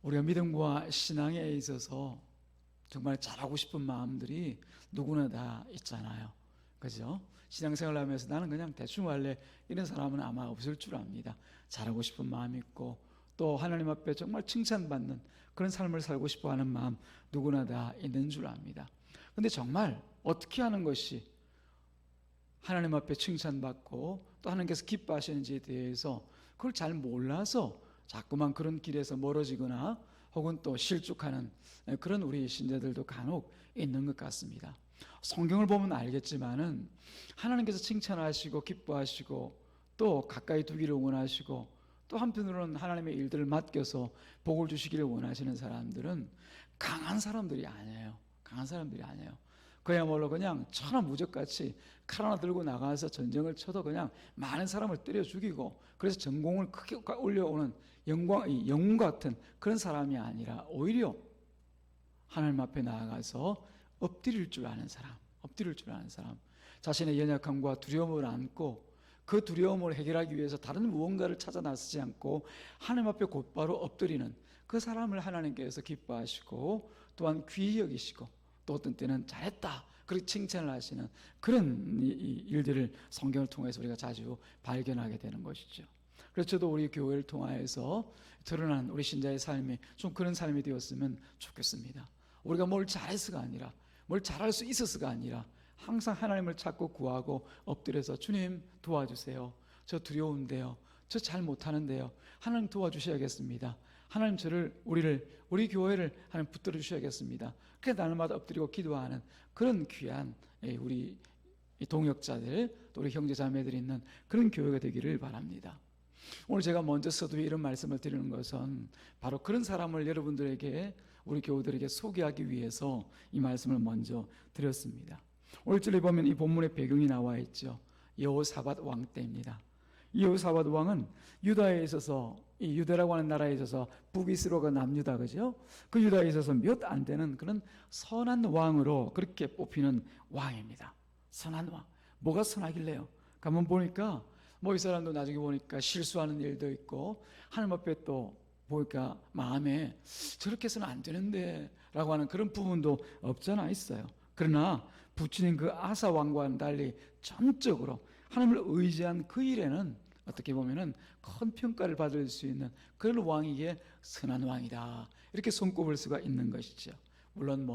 우리가 믿음과 신앙에 있어서 정말 잘하고 싶은 마음들이 누구나 다 있잖아요. 그죠? 신앙생활을 하면서 나는 그냥 대충 할래, 이런 사람은 아마 없을 줄 압니다. 잘하고 싶은 마음이 있고, 또 하나님 앞에 정말 칭찬받는 그런 삶을 살고 싶어 하는 마음 누구나 다 있는 줄 압니다. 근데 정말 어떻게 하는 것이 하나님 앞에 칭찬받고 또 하나님께서 기뻐하시는지에 대해서 그걸 잘 몰라서 자꾸만 그런 길에서 멀어지거나 혹은 또 실족하는 그런 우리 신자들도 간혹 있는 것 같습니다. 성경을 보면 알겠지만은 하나님께서 칭찬하시고 기뻐하시고 또 가까이 두기를 원하시고 또 한편으로는 하나님의 일들을 맡겨서 복을 주시기를 원하시는 사람들은 강한 사람들이 아니에요. 강한 사람들이 아니에요. 그야말로 그냥 천하무적같이 칼 하나 들고 나가서 전쟁을 쳐도 그냥 많은 사람을 때려 죽이고, 그래서 전공을 크게 올려오는 영웅 같은 그런 사람이 아니라 오히려 하나님 앞에 나아가서 엎드릴 줄 아는 사람, 자신의 연약함과 두려움을 안고 그 두려움을 해결하기 위해서 다른 무언가를 찾아 나서지 않고 하나님 앞에 곧바로 엎드리는 그 사람을 하나님께서 기뻐하시고 또한 귀히 여기시고 또 어떤 때는 잘했다 그렇게 칭찬을 하시는 그런 일들을 성경을 통해서 우리가 자주 발견하게 되는 것이죠. 그래서 저도 우리 교회를 통하여서 드러난 우리 신자의 삶이 좀 그런 삶이 되었으면 좋겠습니다. 우리가 뭘 잘해서가 아니라, 뭘 잘할 수 있어서가 아니라 항상 하나님을 찾고 구하고 엎드려서 주님 도와주세요. 저 두려운데요. 저 잘 못하는데요. 하나님 도와주셔야겠습니다. 하나님 우리 교회를 하나님 붙들어 주셔야겠습니다. 그래서 날마다 엎드리고 기도하는 그런 귀한 우리 동역자들, 또 우리 형제 자매들이 있는 그런 교회가 되기를 바랍니다. 오늘 제가 먼저 서두에 이런 말씀을 드리는 것은 바로 그런 사람을 여러분들에게, 우리 교우들에게 소개하기 위해서 이 말씀을 먼저 드렸습니다. 오늘 절에 보면 이 본문의 배경이 나와 있죠. 여호사밧 왕 때입니다. 여호사밧 왕은 유다에 있어서, 이 유다라고 하는 나라에 있어서 북이스로가 남유다, 그죠? 그 유다에 있어서 몇 안 되는 그런 선한 왕으로 그렇게 뽑히는 왕입니다. 선한 왕. 뭐가 선하길래요? 가만 보니까 이 사람도 나중에 보니까 실수하는 일도 있고, 하나님 앞에 또 보니까 마음에 저렇게 해서는 안 되는데 라고 하는 그런 부분도 없잖아 있어요. 그러나 부친인 그 아사 왕과는 달리 전적으로 하나님을 의지한 그 일에는 어떻게 보면은 큰 평가를 받을 수 있는 그런 왕이기에 선한 왕이다, 이렇게 손꼽을 수가 있는 것이죠. 물론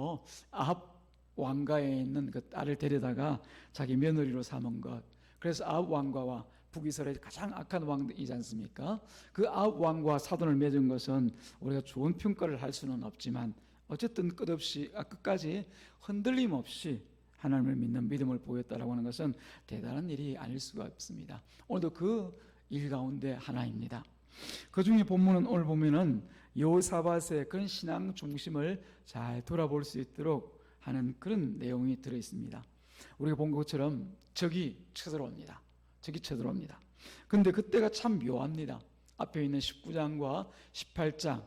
아합 왕가에 있는 그 딸을 데려다가 자기 며느리로 삼은 것, 그래서 아합 왕가와 북이스라엘 가장 악한 왕이지 않습니까? 그 아합 왕과 사돈을 맺은 것은 우리가 좋은 평가를 할 수는 없지만 어쨌든 끝까지 흔들림 없이 하나님을 믿는 믿음을 보였다라고 하는 것은 대단한 일이 아닐 수가 없습니다. 오늘도 그 일 가운데 하나입니다. 그 중에 본문은 오늘 보면은 여호사밧의 그런 신앙 중심을 잘 돌아볼 수 있도록 하는 그런 내용이 들어 있습니다. 우리가 본 것처럼 적이 쳐들어옵니다. 근데 그때가 참 묘합니다. 앞에 있는 19장과 18장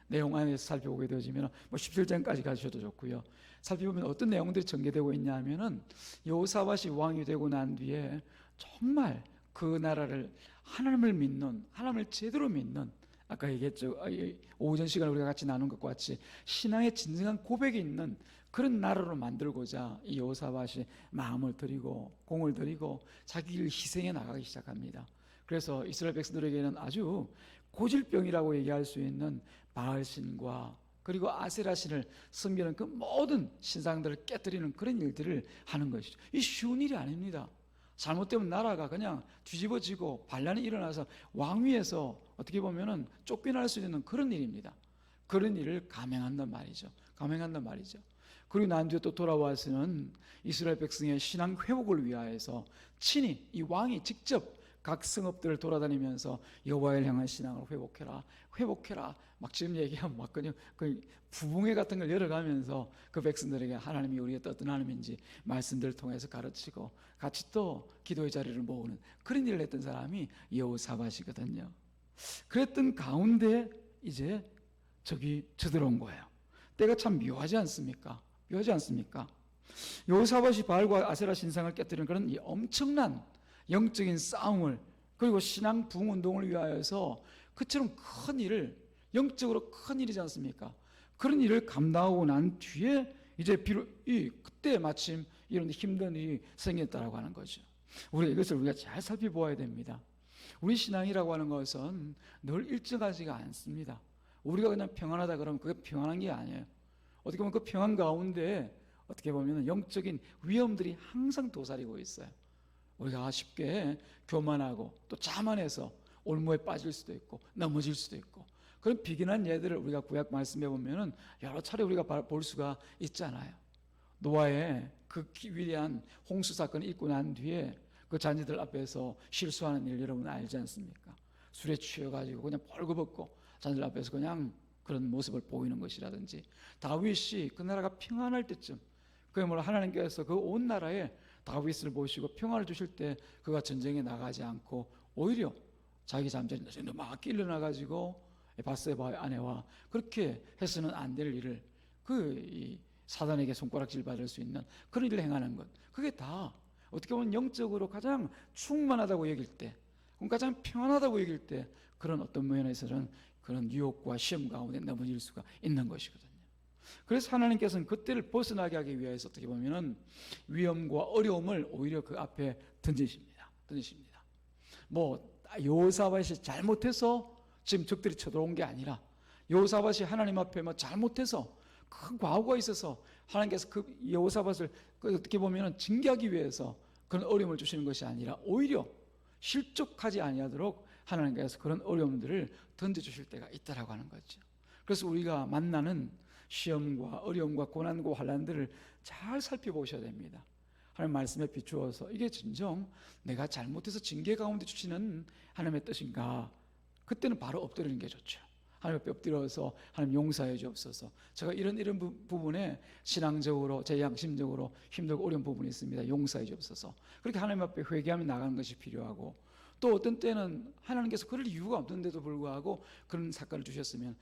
내용 안에서 살펴보게 되어지면 17장까지 가셔도 좋고요. 살펴보면 어떤 내용들이 전개되고 있냐 하면은 여호사밧이 왕이 되고 난 뒤에 정말 그 나라를 하나님을 제대로 믿는, 아까 얘기했죠. 오전 시간에 우리가 같이 나눈 것과 같이 신앙의 진정한 고백이 있는 그런 나라로 만들고자 이 여호사밧이 마음을 들이고 공을 들이고 자기를 희생해 나가기 시작합니다. 그래서 이스라엘 백성들에게는 아주 고질병이라고 얘기할 수 있는 바알신과 그리고 아세라신을 섬기는 그 모든 신상들을 깨뜨리는 그런 일들을 하는 것이죠. 이 쉬운 일이 아닙니다. 잘못되면 나라가 그냥 뒤집어지고 반란이 일어나서 왕위에서 어떻게 보면은 쫓겨날 수 있는 그런 일입니다. 그런 일을 감행한단 말이죠. 그리고 난 뒤에 또 돌아와서는 이스라엘 백성의 신앙 회복을 위하여서 친히 이 왕이 직접 각 성읍들을 돌아다니면서 여호와를 향한 신앙을 회복해라 막 지금 얘기하면 막 그냥 그 부흥회 같은 걸 열어가면서 그 백성들에게 하나님이 우리의 어떤 하나님인지 말씀들을 통해서 가르치고 같이 또 기도의 자리를 모으는 그런 일을 했던 사람이 여호사밧이거든요. 그랬던 가운데 이제 적이 쳐들어온 거예요. 때가 참 묘하지 않습니까? 여호사밧이 바알과 아세라 신상을 깨뜨리는 그런 이 엄청난 영적인 싸움을, 그리고 신앙 부흥 운동을 위하여서 그처럼 큰 일을 영적으로 큰 일이지 않습니까? 그런 일을 감당하고 난 뒤에 이제 비록 그때 마침 이런 힘든 일이 생겼다라고 하는 거죠. 우리가 이것을 우리가 잘 살펴보아야 됩니다. 우리 신앙이라고 하는 것은 늘 일정하지가 않습니다. 우리가 그냥 평안하다 그러면 그게 평안한 게 아니에요. 어떻게 보면 그 평안 가운데 어떻게 보면 영적인 위험들이 항상 도사리고 있어요. 우리가 쉽게 교만하고 또 자만해서 올무에 빠질 수도 있고 넘어질 수도 있고, 그런 비근한 예들을 우리가 구약 말씀해 보면은 여러 차례 우리가 볼 수가 있잖아요. 노아의 그 위대한 홍수 사건을 읽고 난 뒤에 그 자녀들 앞에서 실수하는 일 여러분 알지 않습니까? 술에 취해가지고 그냥 벌거벗고 자녀들 앞에서 그냥 그런 모습을 보이는 것이라든지, 다윗이 그 나라가 평안할 때쯤 그야말로 하나님께서 그 온 나라에 다윗을 보시고 평안을 주실 때 그가 전쟁에 나가지 않고 오히려 자기 잠자리 막 끼려나가지고 바세바의 아내와 그렇게 해서는 안 될 일을 이 사단에게 손가락질 받을 수 있는 그런 일을 행하는 것, 그게 다 어떻게 보면 영적으로 가장 충만하다고 여길 때, 가장 평안하다고 여길 때 그런 어떤 면에서는 그런 유혹과 시험 가운데 넘어질 수가 있는 것이거든요. 그래서 하나님께서는 그때를 벗어나게 하기 위해서 어떻게 보면은 위험과 어려움을 오히려 그 앞에 던지십니다. 여호사밧이 잘못해서 지금 적들이 쳐들어온 게 아니라, 여호사밧이 하나님 앞에 잘못해서 큰 과오가 있어서 하나님께서 그 여호사밧을 어떻게 보면은 징계하기 위해서 그런 어려움을 주시는 것이 아니라 오히려 실족하지 아니하도록 하나님께서 그런 어려움들을 던져주실 때가 있다라고 하는 거죠. 그래서 우리가 만나는 시험과 어려움과 고난과 환난들을 잘 살펴보셔야 됩니다. 하나님 말씀에 비추어서 이게 진정 내가 잘못해서 징계 가운데 주시는 하나님의 뜻인가? 그때는 바로 엎드리는 게 좋죠. 하나님 앞에 엎드려서 하나님 용서해 주옵소서. 제가 이런 부분에 신앙적으로 제 양심적으로 힘들고 어려운 부분이 있습니다. 용서해 주옵소서. 그렇게 하나님 앞에 회개하며 나가는 것이 필요하고, 또 어떤 때는 하나님께서 그럴 이유가 없는데도 불구하고 그런 사건을 주셨으면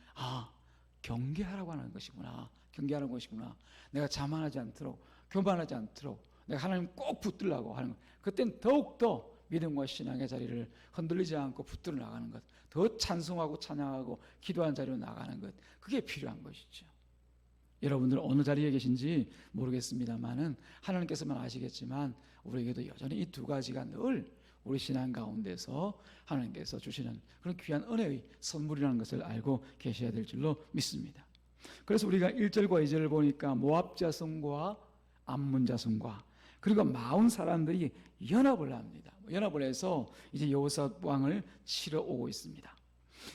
경계하라고 하는 것이구나. 경계하는 것이구나. 내가 자만하지 않도록, 교만하지 않도록 내가 하나님 꼭 붙들라고 하는 것. 그때는 더욱더 믿음과 신앙의 자리를 흔들리지 않고 붙들어 나가는 것, 더 찬송하고 찬양하고 기도하는 자리로 나가는 것, 그게 필요한 것이죠. 여러분들 어느 자리에 계신지 모르겠습니다만은 하나님께서만 아시겠지만 우리에게도 여전히 이 두 가지가 늘 우리 신앙 가운데서 하나님께서 주시는 그런 귀한 은혜의 선물이라는 것을 알고 계셔야 될 줄로 믿습니다. 그래서 우리가 1절과 2절을 보니까 모압 자손과 암몬 자손과 그리고 마흔 사람들이 연합을 합니다. 연합을 해서 이제 여호사밧 왕을 치러 오고 있습니다.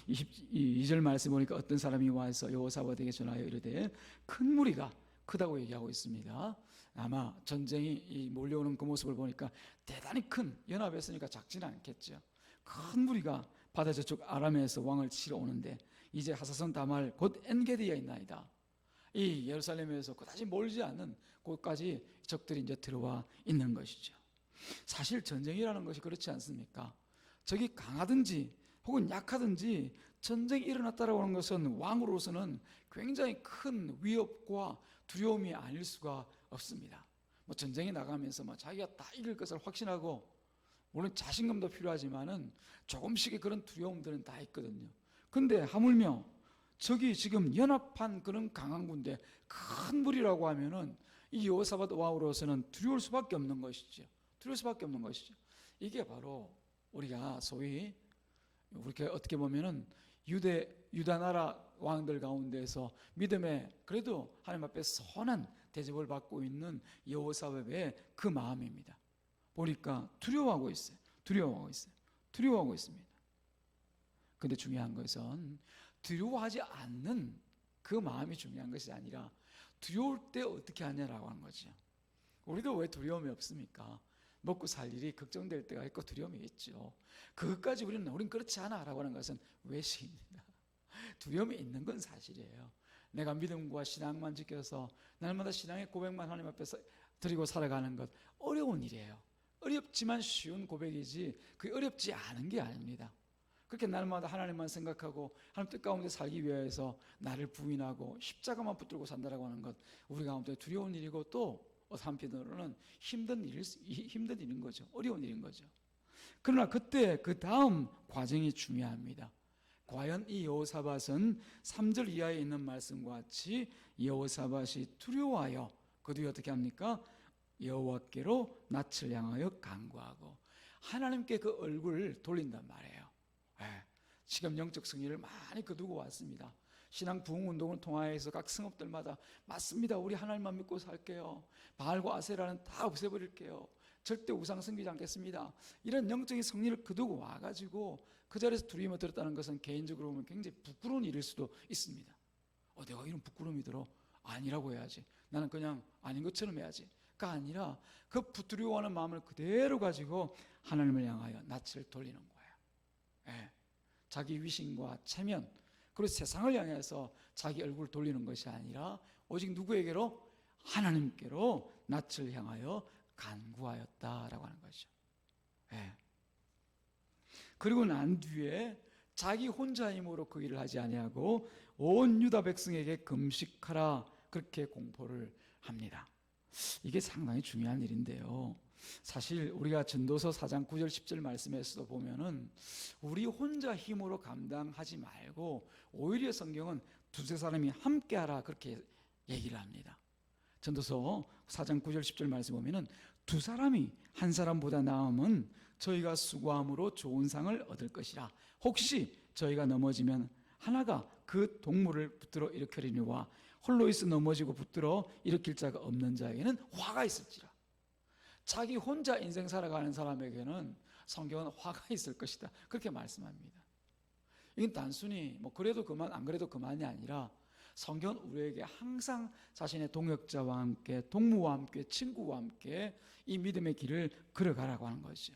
22절 말씀 보니까 어떤 사람이 와서 여호사밧에게 전하여 이르되 큰 무리가 크다고 얘기하고 있습니다. 아마 전쟁이 몰려오는 그 모습을 보니까 대단히 큰, 연합했으니까 작지는 않겠죠. 큰 무리가 바다 저쪽 아람에서 왕을 치러 오는데 이제 하사선 다말 곧 엔게디에 있나이다. 이 예루살렘에서 그다지 멀지 않은 곳까지 적들이 이제 들어와 있는 것이죠. 사실 전쟁이라는 것이 그렇지 않습니까? 적이 강하든지 혹은 약하든지 전쟁이 일어났다라고 하는 것은 왕으로서는 굉장히 큰 위협과 두려움이 아닐 수가 없습니다. 전쟁에 나가면서 자기가 다 이길 것을 확신하고, 물론 자신감도 필요하지만은 조금씩의 그런 두려움들은 다 있거든요. 근데 하물며 적이 지금 연합한 그런 강한 군대, 큰 무리라고 하면은 이 여호사밧 왕으로서는 두려울 수밖에 없는 것이죠. 이게 바로 우리가 소위 우리가 어떻게 보면은 유다 나라 왕들 가운데서 믿음에 그래도 하나님 앞에 선한 대접을 받고 있는 여호사밧의 그 마음입니다. 보니까 두려워하고 있습니다. 근데 중요한 것은 두려워하지 않는 그 마음이 중요한 것이 아니라 두려울 때 어떻게 하냐라고 하는 거죠. 우리도 왜 두려움이 없습니까? 먹고 살 일이 걱정될 때가 있고 두려움이 있죠. 그것까지 우리는 그렇지 않아라고 하는 것은 외식입니다. 두려움이 있는 건 사실이에요. 내가 믿음과 신앙만 지켜서 날마다 신앙의 고백만 하나님 앞에서 드리고 살아가는 것, 어려운 일이에요. 어렵지만 쉬운 고백이지 그게 어렵지 않은 게 아닙니다. 그렇게 날마다 하나님만 생각하고 하나님 뜻 가운데 살기 위해서 나를 부인하고 십자가만 붙들고 산다라고 하는 것, 우리 가운데 두려운 일이고 또 한편으로는 힘든 일인 거죠. 어려운 일인 거죠. 그러나 그때 그 다음 과정이 중요합니다. 과연 이 여호사밧은 3절 이하에 있는 말씀과 같이 여호사밧이 두려워하여 그 뒤에 어떻게 합니까? 여호와께로 낯을 향하여 간구하고 하나님께 그 얼굴을 돌린단 말이에요. 지금 영적 승리를 많이 거두고 왔습니다. 신앙 부흥 운동을 통하여서 각 성읍들마다 맞습니다. 우리 하나님만 믿고 살게요. 바알과 아세라는 다 없애버릴게요. 절대 우상 섬기지 않겠습니다. 이런 영적인 승리를 거두고 와가지고 그 자리에서 두려움을 들었다는 것은 개인적으로 보면 굉장히 부끄러운 일일 수도 있습니다. 내가 이런 부끄러움이 들어? 아니라고 해야지. 나는 그냥 아닌 것처럼 해야지. 가 아니라 그 두려워하는 마음을 그대로 가지고 하나님을 향하여 낯을 돌리는 거예요. 자기 위신과 체면, 그리고 세상을 향해서 자기 얼굴을 돌리는 것이 아니라 오직 누구에게로? 하나님께로 낯을 향하여 간구하였다라고 하는 것이죠. 그리고 난 뒤에 자기 혼자 힘으로 그 일을 하지 아니하고 온 유다 백성에게 금식하라 그렇게 공포를 합니다. 이게 상당히 중요한 일인데요. 사실 우리가 전도서 4장 9절 10절 말씀에서도 보면은 우리 혼자 힘으로 감당하지 말고 오히려 성경은 두세 사람이 함께하라 그렇게 얘기를 합니다. 전도서 4장 9절 10절 말씀 보면은 두 사람이 한 사람보다 나으면 저희가 수고함으로 좋은 상을 얻을 것이라. 혹시 저희가 넘어지면 하나가 그 동물을 붙들어 일으키리니와 홀로 있어 넘어지고 붙들어 일으킬 자가 없는 자에게는 화가 있을지라. 자기 혼자 인생 살아가는 사람에게는 성경은 화가 있을 것이다 그렇게 말씀합니다. 이건 단순히 그래도 그만 안 그래도 그만이 아니라 성경은 우리에게 항상 자신의 동역자와 함께 동무와 함께 친구와 함께 이 믿음의 길을 걸어가라고 하는 것이죠.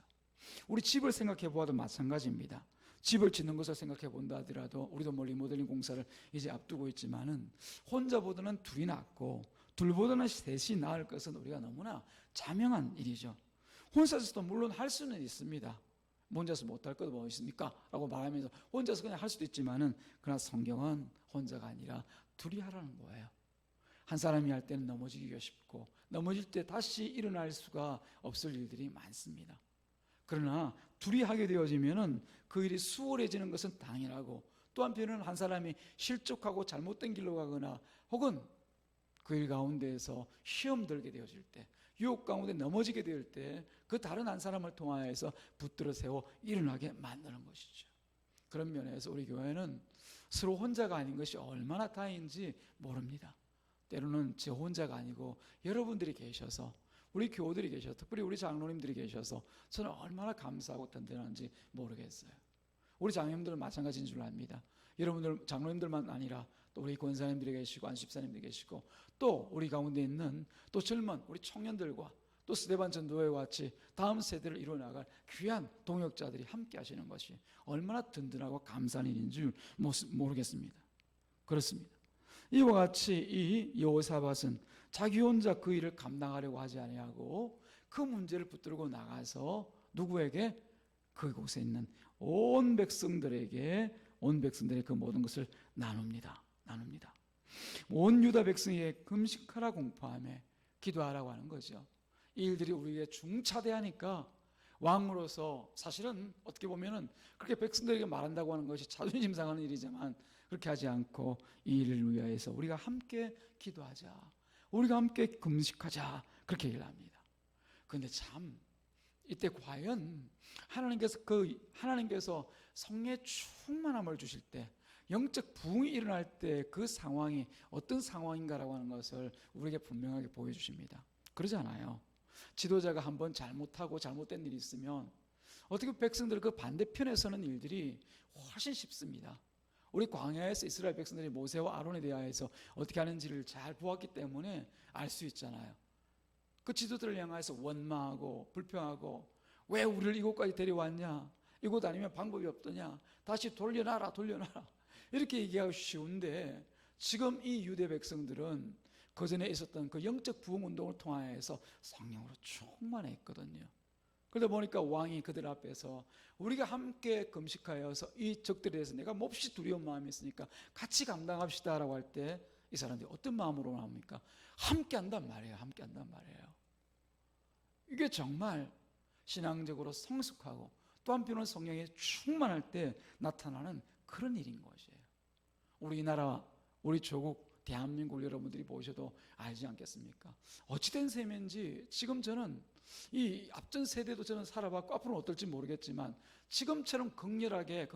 우리 집을 생각해 보아도 마찬가지입니다. 집을 짓는 것을 생각해 본다 하더라도 우리도 리모델링 공사를 이제 앞두고 있지만은 혼자보다는 둘이 낫고 둘보다는 셋이 나을 것은 우리가 너무나 자명한 일이죠. 혼자서도 물론 할 수는 있습니다. 혼자서 못할 것 뭐 있습니까? 라고 말하면서 혼자서 그냥 할 수도 있지만은 그러나 성경은 혼자가 아니라 둘이 하라는 거예요. 한 사람이 할 때는 넘어지기가 쉽고 넘어질 때 다시 일어날 수가 없을 일들이 많습니다. 그러나 둘이 하게 되어지면은 그 일이 수월해지는 것은 당연하고 또 한편으로는 한 사람이 실족하고 잘못된 길로 가거나 혹은 그 일 가운데에서 시험 들게 되어질 때 유혹 가운데 넘어지게 될 때 그 다른 한 사람을 통하여서 붙들어 세워 일어나게 만드는 것이죠. 그런 면에서 우리 교회는 서로 혼자가 아닌 것이 얼마나 다행인지 모릅니다. 때로는 저 혼자가 아니고 여러분들이 계셔서 우리 교우들이 계셔서 특별히 우리 장로님들이 계셔서 저는 얼마나 감사하고 든든한지 모르겠어요. 우리 장로님들은 마찬가지인 줄 압니다. 여러분들 장로님들만 아니라 또 우리 권사님들이 계시고 안수집사님들이 계시고 또 우리 가운데 있는 또 젊은 우리 청년들과 또 스데반 전도회와 같이 다음 세대를 이루어나갈 귀한 동역자들이 함께 하시는 것이 얼마나 든든하고 감사한 일인 줄 모르겠습니다. 그렇습니다. 이와 같이 이 여호사밧은 자기 혼자 그 일을 감당하려고 하지 아니하고 그 문제를 붙들고 나가서 누구에게? 그곳에 있는 온 백성들에게 그 모든 것을 나눕니다. 온 유다 백성에게 금식하라 공포하며 기도하라고 하는 거죠. 이 일들이 우리에게 중차대하니까 왕으로서 사실은 어떻게 보면은 그렇게 백성들에게 말한다고 하는 것이 자존심 상하는 일이지만 그렇게 하지 않고 이 일을 위하여서 우리가 함께 기도하자, 우리가 함께 금식하자 그렇게 얘기를 합니다. 그런데 참 이때 과연 하나님께서 성령의 충만함을 주실 때 영적 부흥이 일어날 때 그 상황이 어떤 상황인가라고 하는 것을 우리에게 분명하게 보여주십니다. 그러지 않아요? 지도자가 한번 잘못하고 잘못된 일이 있으면 어떻게 백성들 그 반대편에 서는 일들이 훨씬 쉽습니다. 우리 광야에서 이스라엘 백성들이 모세와 아론에 대하여서 어떻게 하는지를 잘 보았기 때문에 알 수 있잖아요. 그 지도자를 향해서 원망하고 불평하고 왜 우리를 이곳까지 데려왔냐, 이곳 아니면 방법이 없더냐, 다시 돌려놔라 이렇게 얘기하기 쉬운데 지금 이 유대 백성들은 그전에 있었던 그 영적 부흥 운동을 통하여서 성령으로 충만했거든요. 그러다 보니까 왕이 그들 앞에서 우리가 함께 금식하여서 이 적들에 대해서 내가 몹시 두려운 마음이 있으니까 같이 감당합시다 라고 할 때 이 사람들이 어떤 마음으로 나옵니까? 함께 한단 말이에요. 이게 정말 신앙적으로 성숙하고 또 한편으로는 성령에 충만할 때 나타나는 그런 일인 것이에요. 우리나라, 우리 조국 대한민국 여러분들이 보셔도 알지 않겠습니까? 어찌된 셈인지 지금 저는 이 앞전 세대도 저는 살아봤고 앞으로는 어떨지 모르겠지만 지금처럼 극렬하게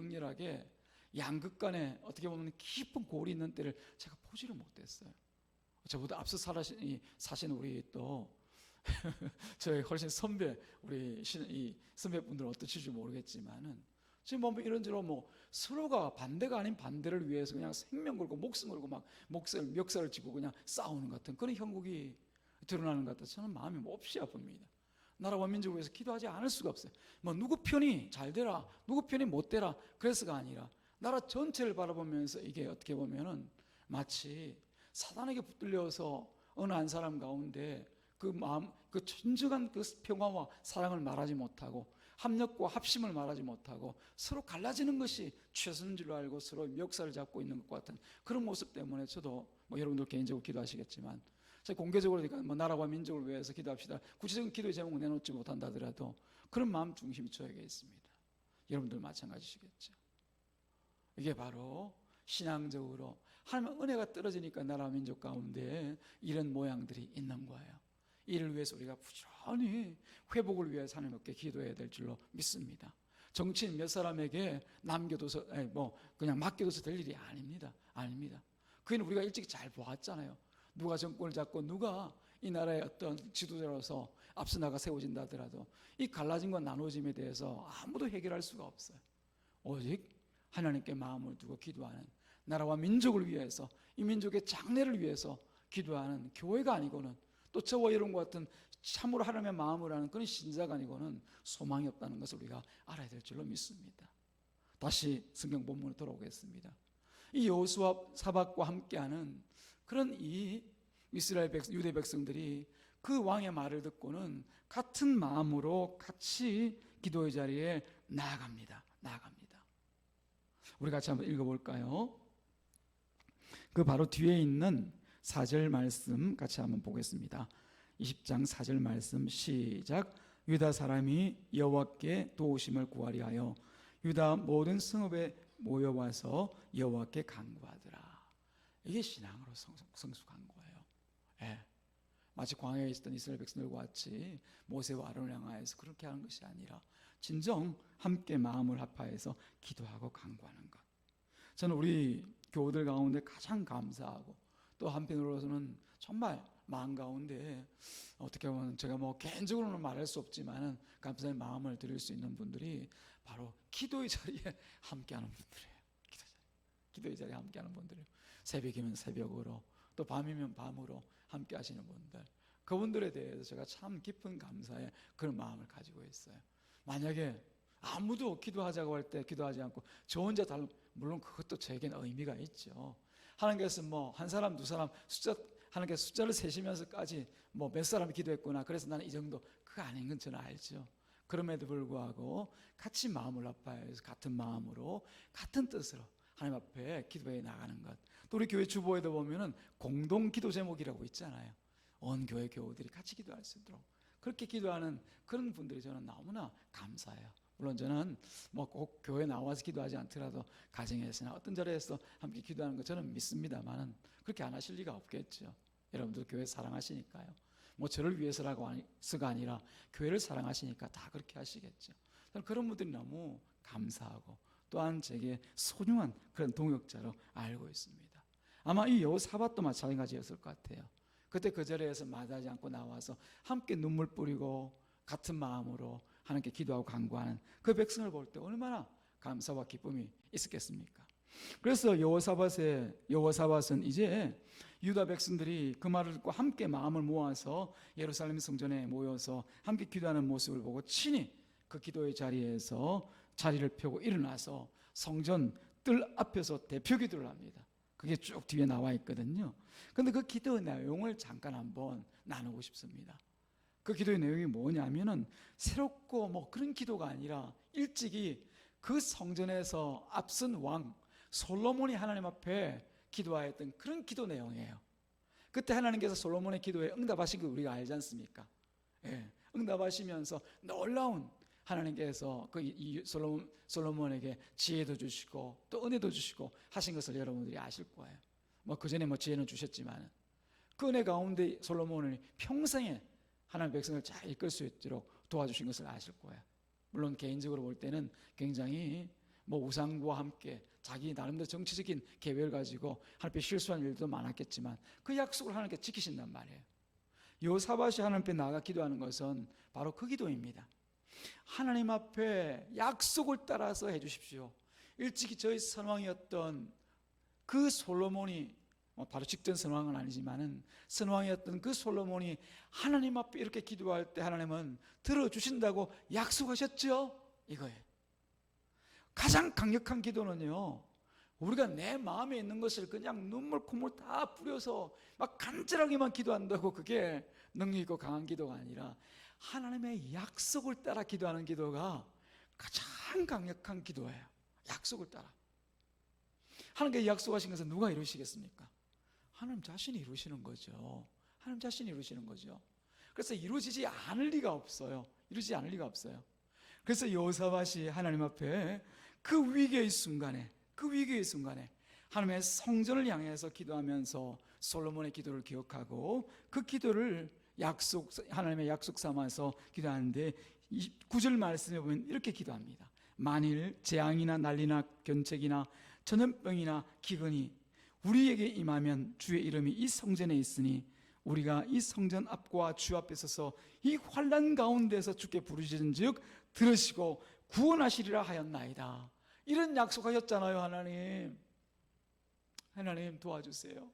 양극 간에 어떻게 보면 깊은 고리 있는 때를 제가 보지를 못했어요. 저보다 앞서 사신 우리 또 저희 훨씬 선배, 이 선배분들은 어떠실지 모르겠지만은 지금 보면 이런저런 뭐 서로가 반대가 아닌 반대를 위해서 그냥 생명 걸고 목숨 걸고 막 멱살을 쥐고 그냥 싸우는 것 같은 그런 형국이 드러나는 것 같아서 저는 마음이 몹시 아픕니다. 나라와 민족을 위해서 기도하지 않을 수가 없어요. 뭐 누구 편이 잘 되라, 누구 편이 못 되라 그래서가 아니라 나라 전체를 바라보면서 이게 어떻게 보면은 마치 사단에게 붙들려서 어느 한 사람 가운데 그 마음, 그 진정한 그 평화와 사랑을 말하지 못하고 합력과 합심을 말하지 못하고 서로 갈라지는 것이 최선인 줄 알고 서로 멱살을 잡고 있는 것 같은 그런 모습 때문에 저도 뭐 여러분들 개인적으로 기도하시겠지만 제가 공개적으로 뭐 나라와 민족을 위해서 기도합시다. 구체적인 기도의 제목 내놓지 못한다 하더라도 그런 마음 중심이 저에게 있습니다. 여러분들 마찬가지시겠죠. 이게 바로 신앙적으로 하나님의 은혜가 떨어지니까 나라와 민족 가운데 이런 모양들이 있는 거예요. 이를 위해서 우리가 부지런히 회복을 위해서 하나님께 기도해야 될 줄로 믿습니다. 정치인 몇 사람에게 남겨둬서 그냥 맡겨둬서 될 일이 아닙니다. 그건 우리가 일찍 잘 보았잖아요. 누가 정권을 잡고 누가 이 나라의 어떤 지도자로서 앞서 나가 세워진다 하더라도 이 갈라짐과 나눠짐에 대해서 아무도 해결할 수가 없어요. 오직 하나님께 마음을 두고 기도하는 나라와 민족을 위해서 이 민족의 장래를 위해서 기도하는 교회가 아니고는 또 저와 여러분과 같은 참으로 하나님의 마음을 아는 그런 신자가 아니고는 소망이 없다는 것을 우리가 알아야 될 줄로 믿습니다. 다시 성경 본문으로 돌아오겠습니다. 이 여호수아 사박과 함께하는 그런 이 이스라엘 유대 백성들이 그 왕의 말을 듣고는 같은 마음으로 같이 기도의 자리에 나아갑니다. 우리 같이 한번 읽어볼까요? 그 바로 뒤에 있는 4절 말씀 같이 한번 보겠습니다. 20장 4절 말씀 시작. 유다 사람이 여호와께 도우심을 구하리 하여 유다 모든 성읍에 모여와서 여호와께 간구하더라. 이게 신앙으로 성숙한 거예요. 마치 광야에 있었던 이스라엘 백성들과 같이 모세와 아론을 향하여서 그렇게 하는 것이 아니라 진정 함께 마음을 합하여서 기도하고 간구하는 것. 저는 우리 교우들 가운데 가장 감사하고 또 한편으로서는 정말 마음 가운데 어떻게 보면 제가 뭐 개인적으로는 말할 수 없지만은 감사의 마음을 드릴 수 있는 분들이 바로 기도의 자리에 함께하는 분들이에요. 기도의 자리에 함께하는 분들이에요. 새벽이면 새벽으로 또 밤이면 밤으로 함께 하시는 분들, 그분들에 대해서 제가 참 깊은 감사의 그런 마음을 가지고 있어요. 만약에 아무도 기도하자고 할 때 기도하지 않고 저 혼자 물론 그것도 저에게는 의미가 있죠. 하나님께서 뭐 한 사람 두 사람 하나님께서 숫자를 세시면서까지 뭐 몇 사람이 기도했구나 그래서 나는 이 정도 그거 아닌 건 저는 알죠. 그럼에도 불구하고 같이 마음을 합하여서 같은 마음으로 같은 뜻으로 하나님 앞에 기도해 나가는 것. 또 우리 교회 주보에도 보면은 공동 기도 제목이라고 있잖아요. 온 교회 교우들이 같이 기도할 수 있도록 그렇게 기도하는 그런 분들이 저는 너무나 감사해요. 물론 저는 뭐 꼭 교회 나와서 기도하지 않더라도 가정에서나 어떤 자리에서 함께 기도하는 거 저는 믿습니다만은 그렇게 안 하실 리가 없겠죠. 여러분들 교회 사랑하시니까요. 뭐 저를 위해서가 아니라 교회를 사랑하시니까 다 그렇게 하시겠죠. 저는 그런 분들이 너무 감사하고 또한 제게 소중한 그런 동역자로 알고 있습니다. 아마 이 여호사밧도 마찬가지였을 것 같아요. 그때 그 자리에서 마다하지 않고 나와서 함께 눈물 뿌리고 같은 마음으로 하나님께 기도하고 간구하는 그 백성을 볼 때 얼마나 감사와 기쁨이 있었겠습니까? 그래서 여호사밧은 이제 유다 백성들이 그 말을 듣고 함께 마음을 모아서 예루살렘 성전에 모여서 함께 기도하는 모습을 보고 친히 그 기도의 자리에서 자리를 펴고 일어나서 성전 뜰 앞에서 대표 기도를 합니다. 그게 쭉 뒤에 나와 있거든요. 그런데 그 기도의 내용을 잠깐 한번 나누고 싶습니다. 그 기도의 내용이 뭐냐면은 새롭고 뭐 그런 기도가 아니라 일찍이 그 성전에서 앞선 왕 솔로몬이 하나님 앞에 기도하였던 그런 기도 내용이에요. 그때 하나님께서 솔로몬의 기도에 응답하신 거 우리가 알지 않습니까? 응답하시면서 놀라운 하나님께서 솔로몬에게 지혜도 주시고 또 은혜도 주시고 하신 것을 여러분들이 아실 거예요. 그 전에 지혜는 주셨지만 그 은혜 가운데 솔로몬을 평생에 하나님 백성을 잘 이끌 수 있도록 도와주신 것을 아실 거예요. 물론 개인적으로 볼 때는 굉장히 우상과 함께 자기 나름대로 정치적인 계획을 가지고 하나님께 실수한 일도 많았겠지만 그 약속을 하나님께 지키신단 말이에요. 여호사밧이 하나님 앞에 나아가 기도하는 것은 바로 그 기도입니다. 하나님 앞에 약속을 따라서 해주십시오. 일찍이 저희 선왕이었던 그 솔로몬이 바로 직전 선왕은 아니지만은 선왕이었던 그 솔로몬이 하나님 앞에 이렇게 기도할 때 하나님은 들어주신다고 약속하셨죠? 이거예요. 가장 강력한 기도는요, 우리가 내 마음에 있는 것을 그냥 눈물 콧물 다 뿌려서 막 간절하게만 기도한다고 그게 능력 있고 강한 기도가 아니라 하나님의 약속을 따라 기도하는 기도가 가장 강력한 기도예요. 약속을 따라. 하나님께 약속하신 것은 누가 이루시겠습니까? 하나님 자신이 이루시는 거죠. 하나님 자신이 이루시는 거죠. 그래서 이루어지지 않을 리가 없어요. 이루어지지 않을 리가 없어요. 그래서 여호사밧이 하나님 앞에 그 위기의 순간에 하나님의 성전을 향해서 기도하면서 솔로몬의 기도를 기억하고 그 기도를 하나님의 약속 삼아서 기도하는데 9절 말씀에 보면 이렇게 기도합니다. 만일 재앙이나 난리나 견책이나 전염병이나 기근이 우리에게 임하면 주의 이름이 이 성전에 있으니 우리가 이 성전 앞과 주 앞에 서서 이 환난 가운데서 주께 부르짖은즉 들으시고 구원하시리라 하였나이다. 이런 약속하셨잖아요. 하나님 도와주세요.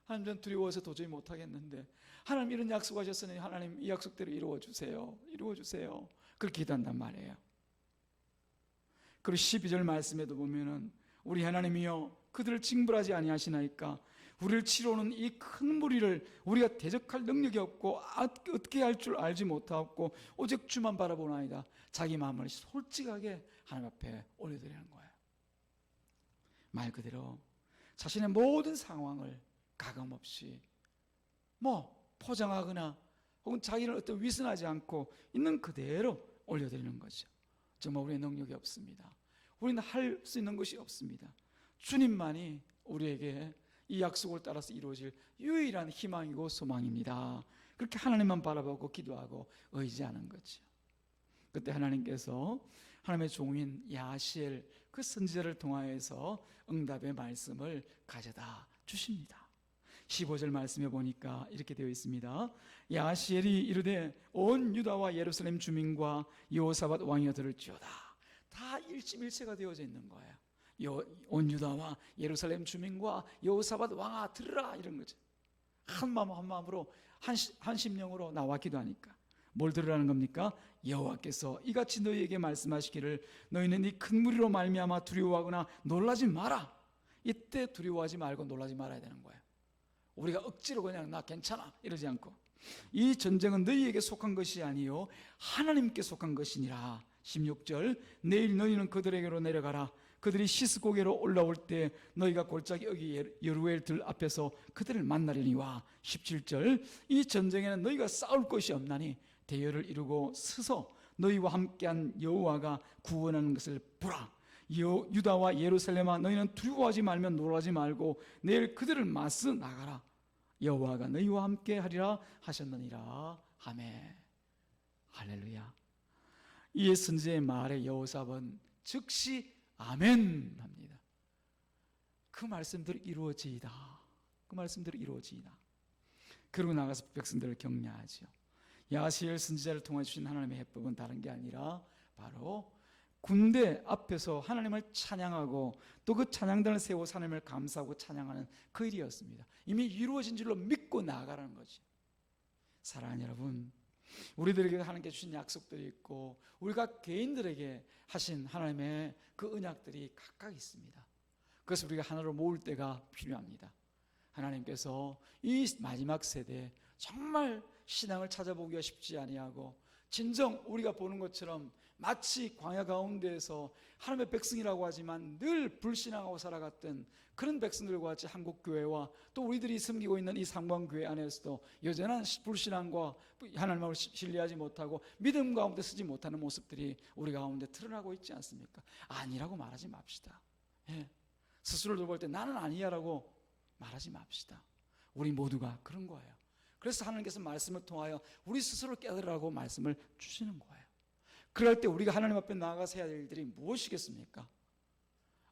하나님, 전 두려워서 도저히 못하겠는데 하나님 이런 약속하셨으니 하나님 이 약속대로 이루어주세요. 그렇게 기도한단 말이에요. 그리고 12절 말씀에도 보면은 우리 하나님이여 그들을 징벌하지 아니하시나이까 우리를 치러오는 이 큰 무리를 우리가 대적할 능력이 없고 어떻게 할 줄 알지 못하고 오직 주만 바라보나이다. 자기 마음을 솔직하게 하나님 앞에 올려드리는 거예요. 말 그대로 자신의 모든 상황을 가감없이 포장하거나 혹은 자기를 어떤 위선하지 않고 있는 그대로 올려드리는 거죠. 정말 우리의 능력이 없습니다. 우리는 할 수 있는 것이 없습니다. 주님만이 우리에게 이 약속을 따라서 이루어질 유일한 희망이고 소망입니다. 그렇게 하나님만 바라보고 기도하고 의지하는 거죠. 그때 하나님께서 하나님의 종인 야시엘 그 선지자를 통하여서 응답의 말씀을 가져다 주십니다. 15절 말씀에 보니까 이렇게 되어 있습니다. 야시엘이 이르되 온 유다와 예루살렘 주민과 여호사밧 왕이여 들을지어다. 다 일심일체가 되어져 있는 거예요. 온 유다와 예루살렘 주민과 여호사밧 왕아 들으라, 이런 거죠. 한마음 한마음으로 한 심령으로 나와 기도하니까 뭘 들으라는 겁니까? 여호와께서 이같이 너희에게 말씀하시기를 너희는 이 큰 무리로 말미암아 두려워하거나 놀라지 마라. 이때 두려워하지 말고 놀라지 말아야 되는 거예요. 우리가 억지로 그냥 나 괜찮아 이러지 않고 이 전쟁은 너희에게 속한 것이 아니요 하나님께 속한 것이니라. 16절 내일 너희는 그들에게로 내려가라. 그들이 시스고개로 올라올 때 너희가 골짜기 여기 여루엘 들 앞에서 그들을 만나려니와. 17절 이 전쟁에는 너희가 싸울 것이 없나니 대열을 이루고 서서 너희와 함께한 여호와가 구원하는 것을 보라. 유다와 예루살렘아 너희는 두려워하지 말며 놀라지 말고 내일 그들을 맞서 나가라. 여호와가 너희와 함께 하리라 하셨느니라. 아멘. 할렐루야. 이 선지자의 말에 여호사밧은 즉시 아멘 합니다. 그 말씀대로 이루어지이다. 그러고 나가서 백성들을 격려하죠. 야시엘 선지자를 통해 주신 하나님의 해법은 다른 게 아니라 바로 군대 앞에서 하나님을 찬양하고 또 그 찬양단을 세워서 하나님을 감사하고 찬양하는 그 일이었습니다. 이미 이루어진 줄로 믿고 나아가라는 거죠. 사랑하는 여러분, 우리들에게 하나님께 주신 약속들이 있고 우리가 개인들에게 하신 하나님의 그 언약들이 각각 있습니다. 그래서 우리가 하나로 모을 때가 필요합니다. 하나님께서 이 마지막 세대에 정말 신앙을 찾아보기가 쉽지 아니하고 진정 우리가 보는 것처럼 마치 광야 가운데에서 하나님의 백성이라고 하지만 늘 불신앙하고 살아갔던 그런 백성들과 같이 한국교회와 또 우리들이 섬기고 있는 이 상광교회 안에서도 여전한 불신앙과 하나님을 신뢰하지 못하고 믿음 가운데 서지 못하는 모습들이 우리 가운데 드러나고 있지 않습니까? 아니라고 말하지 맙시다. 예. 스스로를 돌볼 때 나는 아니야라고 말하지 맙시다. 우리 모두가 그런 거예요. 그래서 하나님께서 말씀을 통하여 우리 스스로를 깨달으라고 말씀을 주시는 거예요. 그럴 때 우리가 하나님 앞에 나아가서 해야 될 일들이 무엇이겠습니까?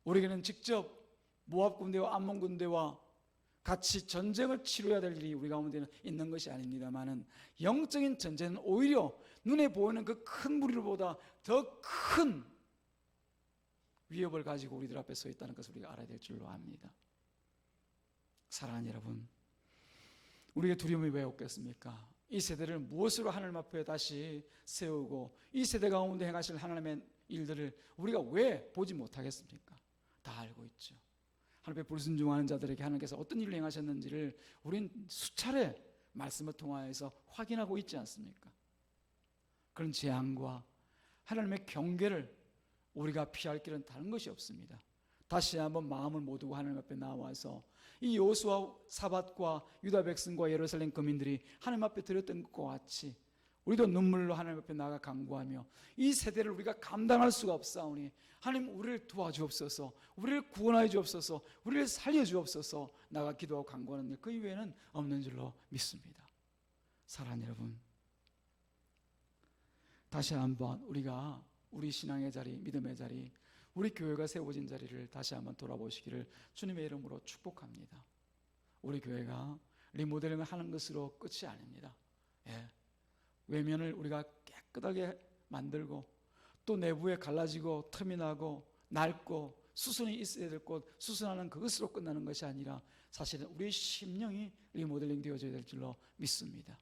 우리에게는 직접 모압 군대와 암몬 군대와 같이 전쟁을 치러야 될 일이 우리 가운데는 있는 것이 아닙니다만은 영적인 전쟁은 오히려 눈에 보이는 그 큰 무리보다 더 큰 위협을 가지고 우리들 앞에 서 있다는 것을 우리가 알아야 될 줄로 압니다. 사랑하는 여러분, 우리의 두려움이 왜 없겠습니까? 이 세대를 무엇으로 하나님 앞에 다시 세우고 이 세대 가운데 행하실 하나님의 일들을 우리가 왜 보지 못하겠습니까? 다 알고 있죠. 하나님의 불순종하는 자들에게 하나님께서 어떤 일을 행하셨는지를 우린 수차례 말씀을 통하여서 확인하고 있지 않습니까? 그런 재앙과 하나님의 경계를 우리가 피할 길은 다른 것이 없습니다. 다시 한번 마음을 모두고 하나님 앞에 나와서 이 여호수아 사밧과 유다 백성과 예루살렘 거민들이 하나님 앞에 드렸던 것과 같이 우리도 눈물로 하나님 앞에 나아가 간구하며 이 세대를 우리가 감당할 수가 없사오니 하나님 우리를 도와주옵소서, 우리를 구원하여 주옵소서, 우리를 살려 주옵소서 나가 기도하고 간구하는 일 그 이외에는 없는 줄로 믿습니다. 사랑하는 여러분, 다시 한번 우리가 우리 신앙의 자리, 믿음의 자리, 우리 교회가 세워진 자리를 다시 한번 돌아보시기를 주님의 이름으로 축복합니다. 우리 교회가 리모델링을 하는 것으로 끝이 아닙니다. 예. 외면을 우리가 깨끗하게 만들고 또 내부에 갈라지고 틈이 나고 낡고 수순이 있어야 될 곳 수순하는 그것으로 끝나는 것이 아니라 사실은 우리의 심령이 리모델링 되어져야 될 줄로 믿습니다.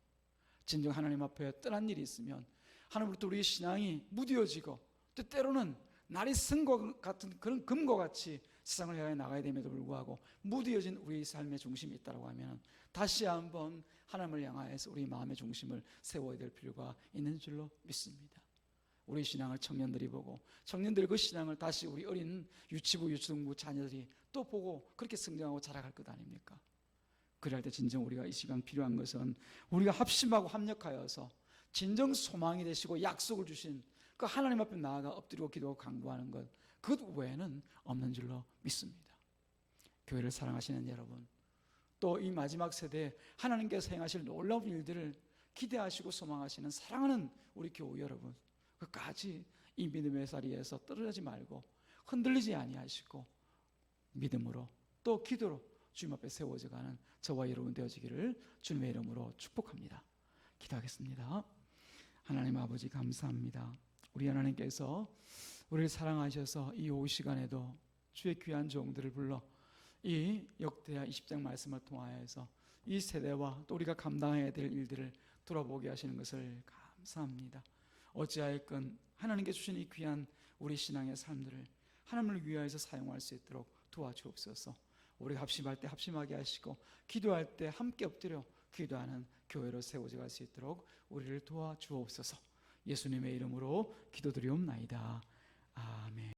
진정 하나님 앞에 떠난 일이 있으면 하나님으로부터 우리의 신앙이 무뎌지고 또 때로는 날이 쓴 것 같은 그런 금과 같이 세상을 향해 나가야 됨에도 불구하고 무뎌진 우리의 삶의 중심이 있다고 하면 다시 한번 하나님을 향하여서 우리 마음의 중심을 세워야 될 필요가 있는 줄로 믿습니다. 우리 신앙을 청년들이 보고 청년들이 그 신앙을 다시 우리 어린 유치부 유초등부 자녀들이 또 보고 그렇게 성장하고 자라갈 것 아닙니까? 그럴 때 진정 우리가 이 시간 필요한 것은 우리가 합심하고 합력하여서 진정 소망이 되시고 약속을 주신 그 하나님 앞에 나아가 엎드리고 기도하고 간구하는 것, 그것 외에는 없는 줄로 믿습니다. 교회를 사랑하시는 여러분, 또 이 마지막 세대에 하나님께서 행하실 놀라운 일들을 기대하시고 소망하시는 사랑하는 우리 교우 여러분, 끝까지 이 믿음의 자리에서 떨어지지 말고 흔들리지 아니하시고 믿음으로 또 기도로 주님 앞에 세워져가는 저와 여러분 되어지기를 주님의 이름으로 축복합니다. 기도하겠습니다. 하나님 아버지 감사합니다. 우리 하나님께서 우리를 사랑하셔서 이 오후 시간에도 주의 귀한 종들을 불러 이 역대하 20장 말씀을 통하여서 이 세대와 또 우리가 감당해야 될 일들을 돌아보게 하시는 것을 감사합니다. 어찌하였건 하나님께 주신 이 귀한 우리 신앙의 삶들을 하나님을 위하여서 사용할 수 있도록 도와주옵소서. 우리가 합심할 때 합심하게 하시고 기도할 때 함께 엎드려 기도하는 교회로 세워져 갈 수 있도록 우리를 도와주옵소서. 예수님의 이름으로 기도드리옵나이다. 아멘.